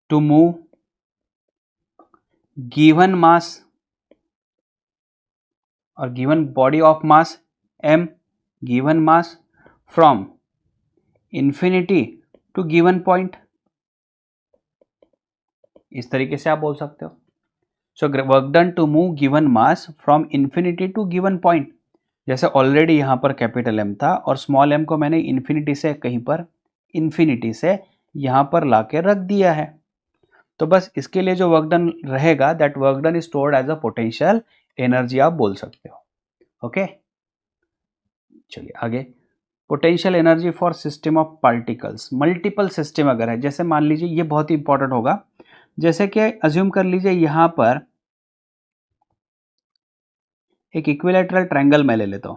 Speaker 1: to move given mass और given body of mass m, given mass from infinity to given point, इस तरीके से आप बोल सकते हो। So work done to move given mass from infinity to given point, जैसे ऑलरेडी यहां पर कैपिटल M था और स्मॉल m को मैंने इंफिनिटी से कहीं पर, इंफिनिटी से यहां पर लाके रख दिया है। तो बस इसके लिए जो वर्क डन रहेगा that work done is stored as a potential energy आप बोल सकते हो। ओके, चलिए आगे। Potential energy for system of particles, multiple system अगर है, जैसे मान लीजिए ये बहुत ही इंपॉर्टेंट होगा, जैसे कि अज्यूम कर लीजिए यहां पर एक इक्विलैटरल ट्रायंगल मैं ले लेता हूं।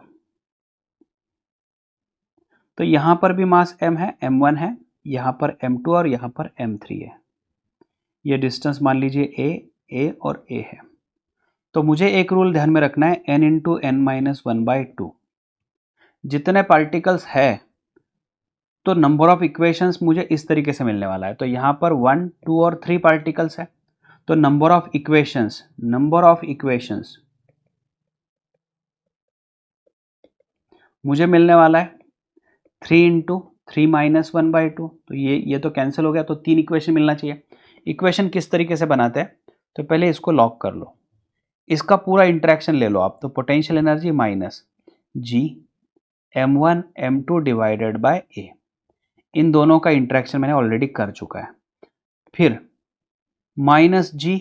Speaker 1: तो यहां पर भी मास m है, m1 है, यहां पर m2 और यहां पर m3 है। ये डिस्टेंस मान लीजिए a और a है। तो मुझे एक रूल ध्यान में रखना है, n इंटू n माइनस 1/2 जितने पार्टिकल्स है तो नंबर ऑफ इक्वेशंस मुझे इस तरीके से मिलने वाला है। तो यहां पर 1, 2 और 3 पार्टिकल्स है, तो नंबर ऑफ इक्वेशंस मुझे मिलने वाला है 3 इंटू 3 माइनस 1/2। तो ये तो कैंसिल हो गया, तो 3 इक्वेशन मिलना चाहिए। इक्वेशन किस तरीके से बनाते हैं, तो पहले इसको लॉक कर लो, इसका पूरा इंटरेक्शन ले लो आप। तो potential energy minus G m1 m2 divided by A, इन दोनों का इंटरेक्शन मैंने ऑलरेडी कर चुका है। फिर minus G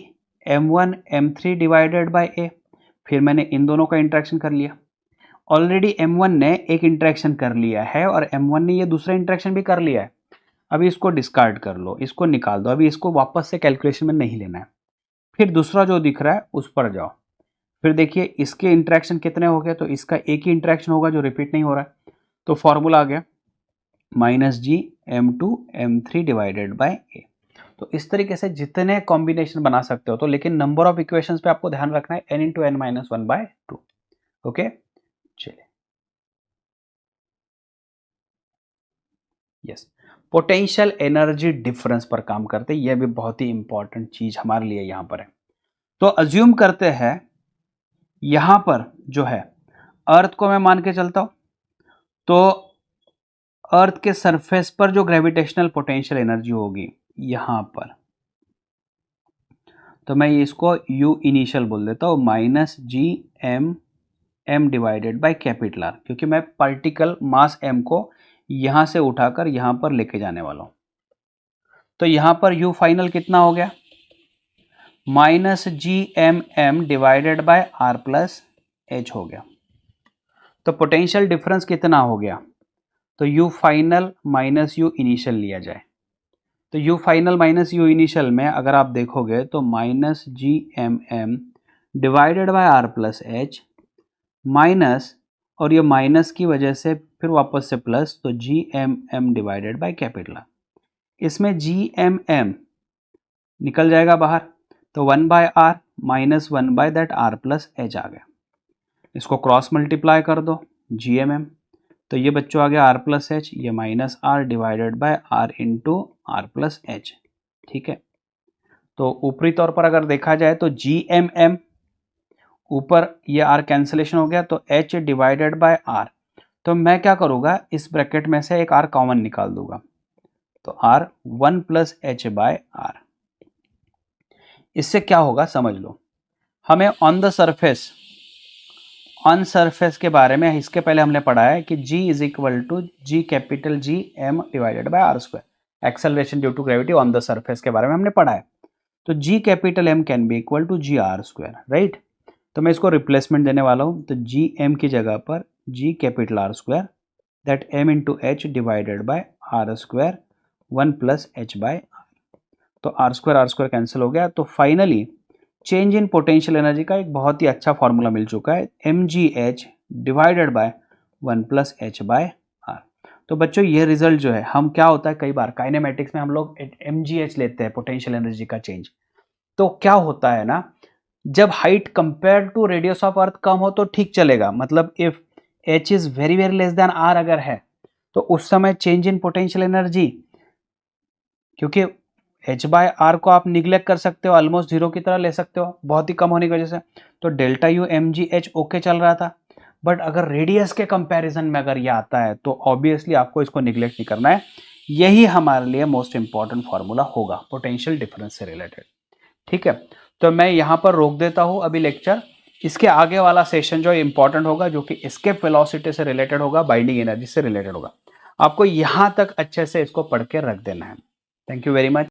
Speaker 1: m1 m3 divided by A, फिर मैंने इन दोनों का इंटरेक्शन कर लिया। ऑलरेडी m1 ने एक इंटरेक्शन कर लिया है और m1 ने ये दूसरा इंटरेक्शन भी कर लिया है। अभी इसको डिस्कार्ड कर लो, इसको निकाल दो, अभी इसको वापस से कैलकुलेशन में नहीं लेना है। फिर दूसरा जो दिख रहा है उस पर जाओ, फिर देखिए इसके इंटरेक्शन कितने हो गए, तो इसका एक ही इंटरेक्शन होगा जो रिपीट नहीं हो रहा है। तो फॉर्मूला आ गया minus G m2 m3 divided by A. तो इस तरीके से जितने कॉम्बिनेशन बना सकते हो, तो लेकिन नंबर ऑफ इक्वेशंस पे आपको ध्यान रखना है n into n minus 1/2। Okay, चलिए यस, पोटेंशियल एनर्जी डिफरेंस पर काम करते हैं। यह भी बहुत ही इंपॉर्टेंट चीज हमारे लिए यहां पर है। तो अज्यूम करते हैं यहां पर जो है अर्थ को मैं मान के चलता हूं, तो अर्थ के सरफेस पर जो ग्रेविटेशनल पोटेंशियल एनर्जी होगी यहां पर, तो मैं इसको यू इनिशियल बोल देता हूं minus G M divided by capital R, क्योंकि मैं पार्टिकल मास m को यहां से उठाकर यहां पर लेके जाने वाला हूं। तो यहां पर यू फाइनल कितना हो गया, minus G M divided by R plus H हो गया। तो पोटेंशियल डिफरेंस कितना हो गया, तो U final minus U initial लिया जाए, तो U final minus U initial में अगर आप देखोगे तो minus G M divided by R plus H minus, और ये माइनस की वजह से फिर वापस से प्लस, तो G M divided by capital R. इसमें जी एम निकल जाएगा बाहर, तो 1/r minus 1/that r plus H आ गया। इसको क्रॉस मल्टीप्लाई कर दो जी एम, तो ये बच्चों आ गया r प्लस एच, ये minus r divided by r into R plus H. ठीक है, तो ऊपरी तौर पर अगर देखा जाए तो जी एम ऊपर ये r कैंसिलेशन हो गया, तो h डिवाइडेड बाय r। तो मैं क्या करूँगा, इस ब्रैकेट में से एक r कॉमन निकाल दूंगा, तो r 1 plus H by R. इससे क्या होगा समझ लो, हमें ऑन सरफेस के बारे में इसके पहले हमने पढ़ा है कि g is equal to G capital G M divided by R square, acceleration due to gravity on the surface के बारे में हमने पढ़ा है। तो G capital M can be equal to G R square, right. तो मैं इसको रिप्लेसमेंट देने वाला हूं, तो जी एम की जगह पर G capital R square that M into H divided by R square 1 plus H by R. तो आर स्क्वायर कैंसिल हो गया। तो finally change in potential energy का एक बहुत ही अच्छा फॉर्मूला मिल चुका है, M G H divided by 1 plus H by R. तो बच्चों ये रिजल्ट जो है, हम क्या होता है कई बार काइनेमेटिक्स में हम लोग एम जी एच लेते हैं पोटेंशियल एनर्जी का चेंज। तो क्या होता है ना, जब height compare to radius of Earth कम हो तो ठीक चलेगा, मतलब if H is very very less than R अगर है, तो उस समय चेंज इन पोटेंशियल एनर्जी, क्योंकि एच बाय आर को आप निग्लेक्ट कर सकते हो, ऑलमोस्ट जीरो की तरह ले सकते हो बहुत ही कम होने की वजह से, तो delta U M G H okay चल रहा था। बट अगर रेडियस के कंपैरिजन में अगर ये आता है तो ऑब्वियसली आपको इसको निग्लेक्ट नहीं करना है। यही हमारे लिए मोस्ट इंपॉर्टेंट फॉर्मूला होगा पोटेंशियल डिफरेंस से रिलेटेड। ठीक है, तो मैं यहाँ पर रोक देता हूँ अभी लेक्चर। इसके आगे वाला सेशन जो इंपॉर्टेंट होगा, जो कि एस्केप वेलोसिटी से रिलेटेड होगा, बाइंडिंग एनर्जी से रिलेटेड होगा। आपको यहाँ तक अच्छे से इसको पढ़ के रख देना है। Thank you very much.